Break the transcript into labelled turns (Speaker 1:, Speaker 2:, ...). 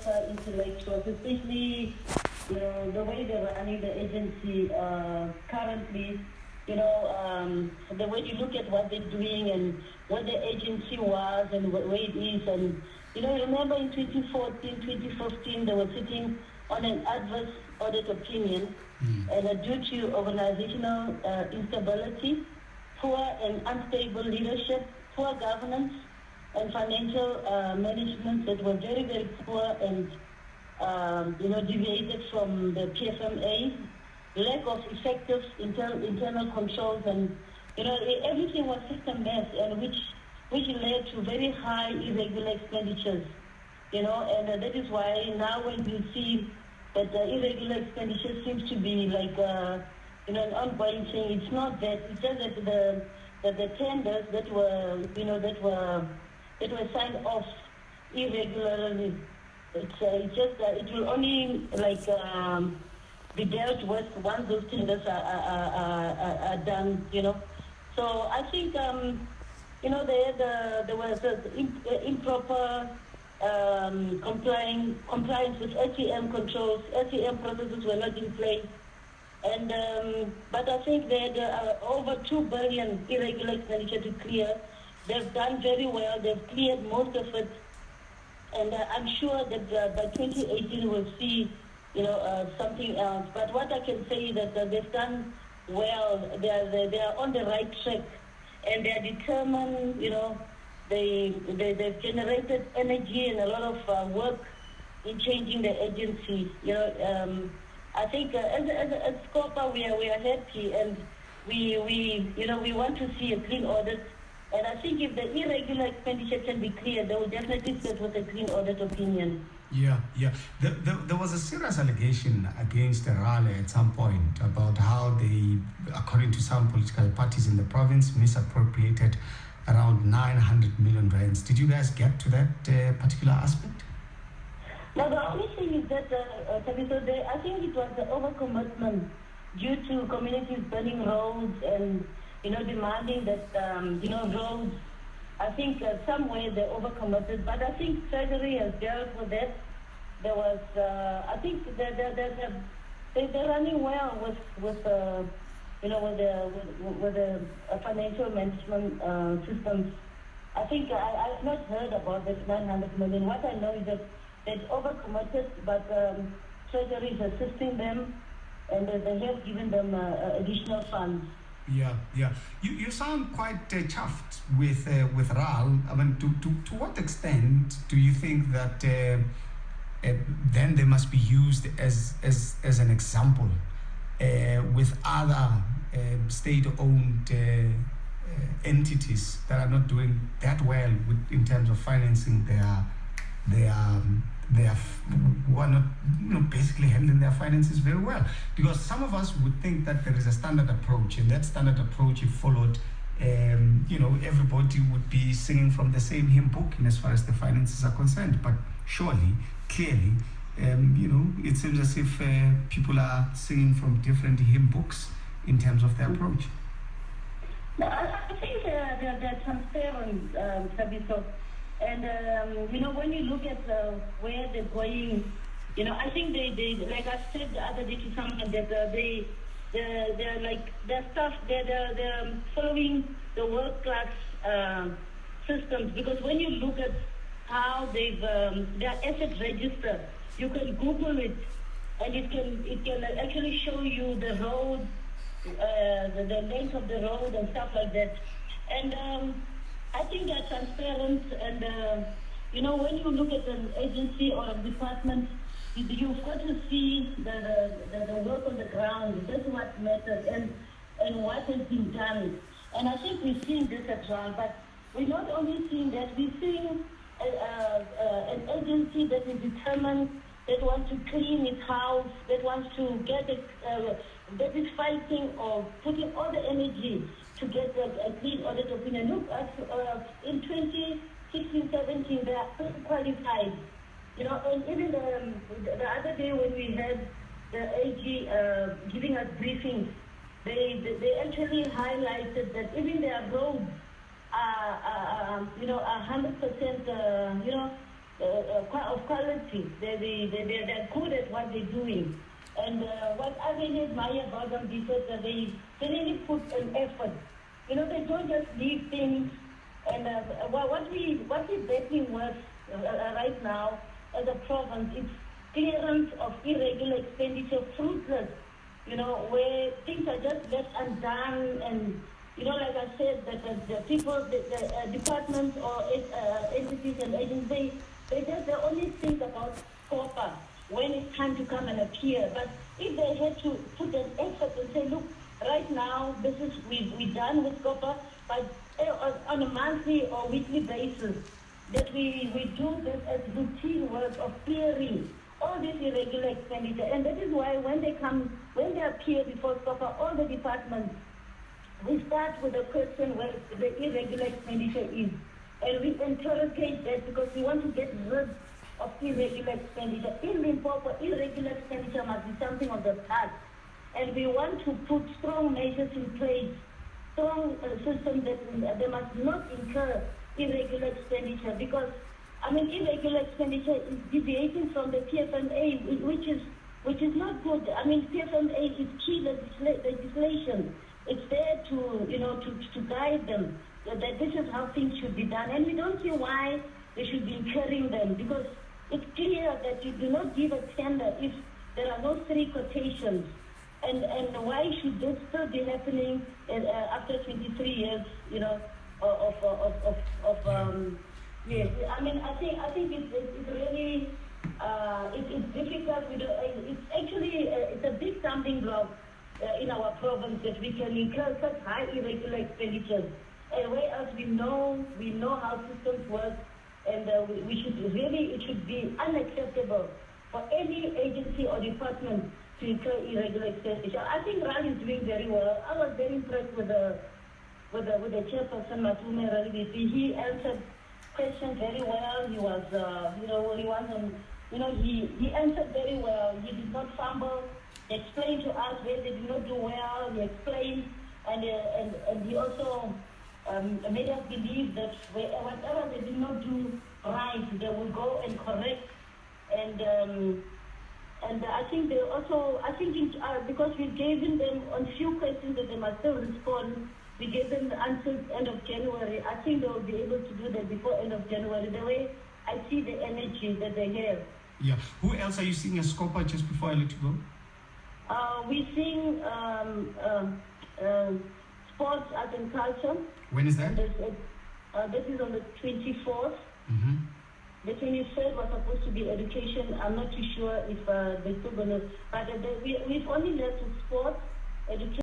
Speaker 1: SCOPA intellectuals, especially the way they're running the agency currently. The way you look at what they're doing and what the agency was and where it is. And, remember in 2014, 2015, they were sitting on an adverse audit opinion. And due to organizational instability, poor and unstable leadership, poor governance, and financial management that was very, very poor and, deviated from the PFMA, lack of effective internal controls, and everything was system-based, and which led to very high irregular expenditures. And that is why now when you see that the irregular expenditure seems to be like an ongoing thing, it's not that. It's just that the tenders that were signed off irregularly. It's just that it will only be dealt with once those tenders are done, So I think, there was improper compliance with SCM controls. SCM processes were not in place. And but I think that over 2 billion irregular expenditure to clear. They've done very well. They've cleared most of it. And I'm sure that by 2018 we'll see something else. But what I can say is that they've done well. They are on the right track, and they are determined. They've generated energy and a lot of work in changing the agency. I think as SCOPA we are happy, and we want to see a clean audit. And I think if the irregular expenditure can be cleared, they will definitely sit with a clean audit opinion.
Speaker 2: Yeah. There was a serious allegation against Rale at some point about how they, according to some political parties in the province, misappropriated around 900 million rands. Did you guys get to that particular aspect?
Speaker 1: No, the only thing is that, I think it was the overcommitment due to communities burning roads and demanding that, roads. I think somewhere they overcommitted, but I think Treasury has dealt with that. There was, I think they're running well with the financial management systems. I think I've not heard about this 900 million. What I know is that they've overcommitted, but Treasury is assisting them, and they have given them additional funds.
Speaker 2: Yeah. You sound quite chuffed with RAL. I mean, to what extent do you think that then they must be used as an example with other state-owned entities that are not doing that well in terms of financing who are not basically handling their finances very well? Because some of us would think that there is a standard approach, and that standard approach, if followed, everybody would be singing from the same hymn book in as far as the finances are concerned. But surely, clearly, it seems as if people are singing from different hymn books in terms of their approach.
Speaker 1: No, I think they're transparent, Sabiso. And, when you look at where they're going, I think they like I said the other day to someone, that they're like, their stuff, they're following the world-class systems. Because when you look at how they've, their asset register, you can Google it, and it can actually show you the road, the length of the road and stuff like that. And I think they're transparent, and when you look at an agency or a department, you've got to see the work on the ground. That's what matters, and what has been done. And I think we're seeing this as well. But we're not only seeing that, we're seeing an agency that is determined, that wants to clean its house, that wants to get it, that is fighting or putting all the energy to get a clean audit opinion. Look, in 2016-17, they are qualified. And even the other day when we had the AG giving us briefings, they actually highlighted that even their roads are 100%, of quality. They're good at what they're doing. And what I really admire about them is that they really put an effort. You know, they don't just leave things. And what we're betting with right now as a province is clearance of irregular expenditure, fruitless, you know, where things are just left undone. And, you know, like I said, that the people, the departments or entities and agencies, they only think about SCOPA when it's time to come and appear. But if they had to put an effort and say, look, right now, this is, we're done with SCOPA, but on a monthly or weekly basis, that we do this as routine work of clearing all this irregular expenditure. And that is why when they appear before SCOPA, all the departments, we start with a question where the irregular expenditure is. And we interrogate that because we want to get rid of irregular expenditure. In Limpopo, irregular expenditure must be something of the past. And we want to put strong measures in place, strong systems that they must not incur irregular expenditure, because, I mean, irregular expenditure is deviating from the PFMA, which is not good. I mean, PFMA is key legislation. It's there to, you know, to guide them, that this is how things should be done. And we don't see why they should be incurring them, because it's clear that you do not give a tender if there are no three quotations. And why should this still be happening after 23 years, you know, yes. I mean, I think it's really it's difficult. It's actually it's a big stumbling block in our province that we can incur such high irregular expenditures. And whereas we know how systems work, and it should be unacceptable for any agency or department to incur irregular expenditure. I think RAL is doing very well. I was very impressed with the chairperson, Matume Ralibisi. He answered questions very well. He was, he answered very well. He did not fumble. He explained to us where they did not do well. He explained, and he also made us believe that whatever they did not do right, they will go and correct. And I think they also, because we've given them on few questions that they must still respond, we gave them the answers end of January. I think they will be able to do that before end of January, the way I see the energy that they have.
Speaker 2: Yeah. Who else are you seeing as SCOPA, just before I let you go?
Speaker 1: We're seeing sports, art and culture.
Speaker 2: When is that?
Speaker 1: This is on the 24th.
Speaker 2: Mm-hmm.
Speaker 1: The 23rd was supposed to be education. I'm not too sure if they're still going to, but we've only left with sports, education.